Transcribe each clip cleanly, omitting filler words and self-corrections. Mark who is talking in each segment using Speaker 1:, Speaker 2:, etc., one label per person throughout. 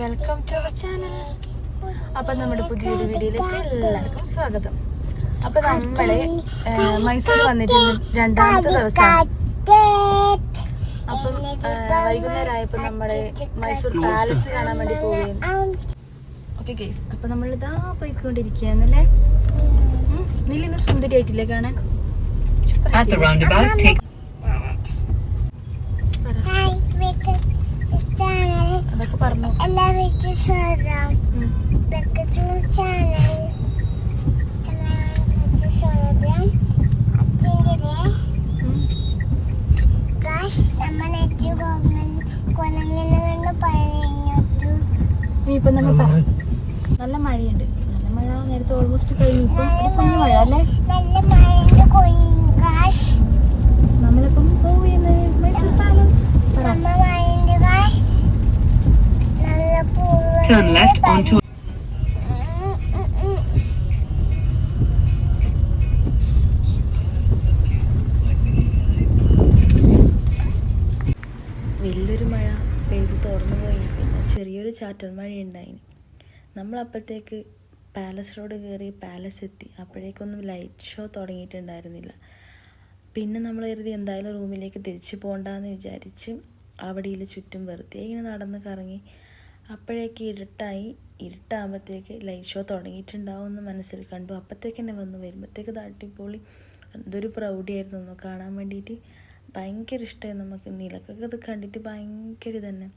Speaker 1: Welcome to our channel. അപ്പം നമ്മുടെ പുതിയൊരു വീഡിയോയിലേക്ക് എല്ലാവർക്കും സ്വാഗതം. അപ്പം നമ്മൾ മൈസൂർ വന്നിരുന്ന രണ്ടാമത്തെ ദിവസമാണ്. അപ്പം വൈകുന്നേരം ആയപ്പോൾ നമ്മുടെ മൈസൂർ പാലസ് കാണാൻ വേണ്ടി പോവുകയാണ്. ഓക്കെ ഗൈസ്, അപ്പം നമ്മളിതാ പോയിക്കൊണ്ടിരിക്കുകയാണല്ലേ. നീലിന്ന് സുന്ദരിയായിട്ടില്ലേ കാണാൻ? അതൊക്കെ പറഞ്ഞു. ഇനിയിപ്പം നമ്മൾ നല്ല മഴയുണ്ട്. നല്ല മഴ നേരത്തെ ഓൾമോസ്റ്റ് കഴിഞ്ഞു. ഇപ്പം കുഞ്ഞു മഴ അല്ലേ? നമ്മളിപ്പം പോവുകയാണ് Mysore palace.
Speaker 2: Turn left onto
Speaker 1: വലിയൊരു മഴ പെയ്ത് തുറന്നു പോയി. പിന്നെ ചെറിയൊരു ചാറ്റൽ മഴയുണ്ടായിന്. നമ്മളപ്പോഴത്തേക്ക് പാലസ് റോഡ് കയറി പാലസ് എത്തി. അപ്പോഴേക്കൊന്നും ലൈറ്റ് ഷോ തുടങ്ങിയിട്ടുണ്ടായിരുന്നില്ല. പിന്നെ നമ്മൾ കരുതി എന്തായാലും റൂമിലേക്ക് തിരിച്ചു പോകണ്ടെന്ന് വിചാരിച്ച് അവിടെ ചുറ്റും വെറുതെ ഇങ്ങനെ നടന്ന് കറങ്ങി. അപ്പോഴേക്ക് ഇരുട്ടാകുമ്പോഴത്തേക്ക് ലൈറ്റ് ഷോ തുടങ്ങിയിട്ടുണ്ടാവും എന്ന് മനസ്സിൽ കണ്ടു. അപ്പോഴത്തേക്ക് തന്നെ വന്നു. വരുമ്പോഴത്തേക്ക് അടിപൊളി എന്തൊരു പ്രൗഢിയായിരുന്നു കാണാൻ വേണ്ടിയിട്ട്. ഭയങ്കര ഇഷ്ടമായി നമുക്ക്. നിലക്കൊക്കെ അത് കണ്ടിട്ട് ഭയങ്കര തന്നെ.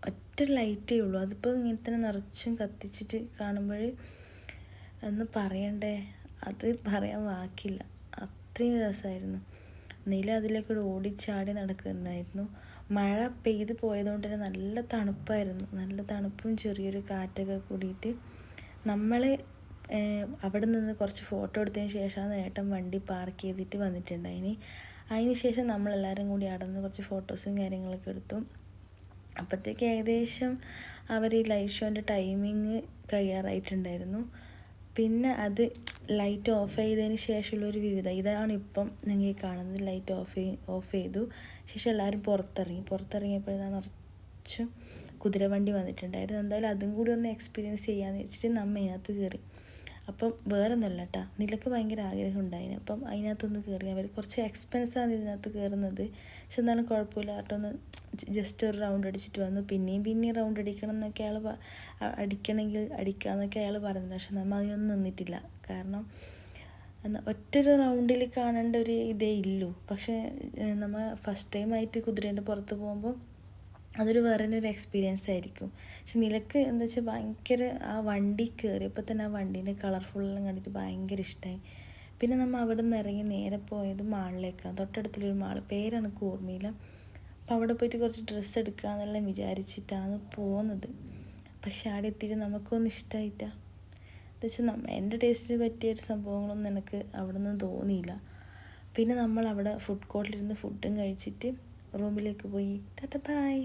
Speaker 1: ഒറ്റ ലൈറ്റേ ഉള്ളൂ. അതിപ്പോൾ ഇങ്ങനെ തന്നെ നിറച്ചും കത്തിച്ചിട്ട് കാണുമ്പോൾ ഒന്ന് പറയണ്ടേ, അത് പറയാൻ വാക്കില്ല. അത്രയും രസമായിരുന്നു. നില അതിലേക്കൂടെ ഓടിച്ചാടി നടക്കുന്നുണ്ടായിരുന്നു. മഴ പെയ്ത് പോയതുകൊണ്ട് തന്നെ നല്ല തണുപ്പായിരുന്നു. നല്ല തണുപ്പും ചെറിയൊരു കാറ്റൊക്കെ കൂടിയിട്ട് നമ്മൾ അവിടെ നിന്ന് കുറച്ച് ഫോട്ടോ എടുത്തതിന് ശേഷമാണ് ഏട്ടൻ വണ്ടി പാർക്ക് ചെയ്തിട്ട് വന്നിട്ടുണ്ടായിന്. അതിന് ശേഷം നമ്മളെല്ലാവരും കൂടി അവിടെ നിന്ന് കുറച്ച് ഫോട്ടോസും കാര്യങ്ങളൊക്കെ എടുത്തു. അപ്പോഴത്തേക്ക് ഏകദേശം അവർ ഈ ലൈറ്റ് ഷോൻ്റെ ടൈമിങ് കഴിയാറായിട്ടുണ്ടായിരുന്നു. പിന്നെ അത് ലൈറ്റ് ഓഫ് ചെയ്തതിന് ശേഷമുള്ളൊരു വിവിധ ഇതാണ് ഇപ്പം നിങ്ങൾ കാണുന്നത്. ലൈറ്റ് ഓഫ് ചെയ്തു ശേഷം എല്ലാവരും പുറത്തിറങ്ങിയപ്പോഴാണ് നിറച്ചും കുതിരവണ്ടി വന്നിട്ടുണ്ടായിരുന്നു. എന്തായാലും അതും കൂടി ഒന്ന് എക്സ്പീരിയൻസ് ചെയ്യാമെന്ന് വെച്ചിട്ട് നമ്മൾ അതിനകത്ത് കയറി. അപ്പം വേറെ ഒന്നുമല്ല കേട്ടോ, നിലക്ക് ഭയങ്കര ആഗ്രഹം ഉണ്ടായിന്. അപ്പം അതിനകത്തൊന്ന് കയറി. അവർ കുറച്ച് എക്സ്പെൻസാണ് ഇതിനകത്ത് കയറുന്നത്. പക്ഷെ എന്നാലും കുഴപ്പമില്ല കേട്ടോ. ഒന്ന് ജസ്റ്റ് ഒരു റൗണ്ട് അടിച്ചിട്ട് വന്നു. പിന്നെയും റൗണ്ട് അടിക്കണം എന്നൊക്കെ അടിക്കണമെങ്കിൽ അടിക്കാമെന്നൊക്കെ അയാൾ പറയുന്നുണ്ട്. പക്ഷെ നമ്മൾ അതിനൊന്നും നിന്നിട്ടില്ല. കാരണം ഒറ്റൊരു റൗണ്ടിൽ കാണേണ്ട ഒരു ഇതേ ഇല്ലൂ. പക്ഷേ നമ്മൾ ഫസ്റ്റ് ടൈമായിട്ട് കുതിരേൻ്റെ പുറത്ത് പോകുമ്പോൾ അതൊരു വേറെ ഒരു എക്സ്പീരിയൻസ് ആയിരിക്കും. പക്ഷെ നിലക്ക് എന്താ വെച്ചാൽ ഭയങ്കര ആ വണ്ടി കയറിയപ്പോൾ തന്നെ ആ വണ്ടീൻ്റെ കളർഫുള്ളെല്ലാം കണ്ടിട്ട് ഭയങ്കര ഇഷ്ടമായി. പിന്നെ നമ്മൾ അവിടെ നിന്ന് ഇറങ്ങി നേരെ പോയത് മാളിലേക്കാണ്. തൊട്ടടുത്തുള്ളൊരു മാൾ, പേരാണ് എനിക്ക് ഓർമ്മയില്ല. അപ്പോൾ അവിടെ പോയിട്ട് കുറച്ച് ഡ്രസ്സ് എടുക്കാമെന്നെല്ലാം വിചാരിച്ചിട്ടാണ് പോകുന്നത്. പക്ഷെ അവിടെ എത്തിയിട്ട് നമുക്കൊന്നും ഇഷ്ടമായിട്ടാ. എന്താ വെച്ചാൽ എൻ്റെ ടേസ്റ്റിന് പറ്റിയൊരു സംഭവങ്ങളൊന്നും എനിക്ക് അവിടെ നിന്ന് തോന്നിയില്ല. പിന്നെ നമ്മൾ അവിടെ ഫുഡ് കോർട്ടിലിരുന്ന് ഫുഡും കഴിച്ചിട്ട് റൂമിലേക്ക് പോയി. ടാറ്റ ബൈ.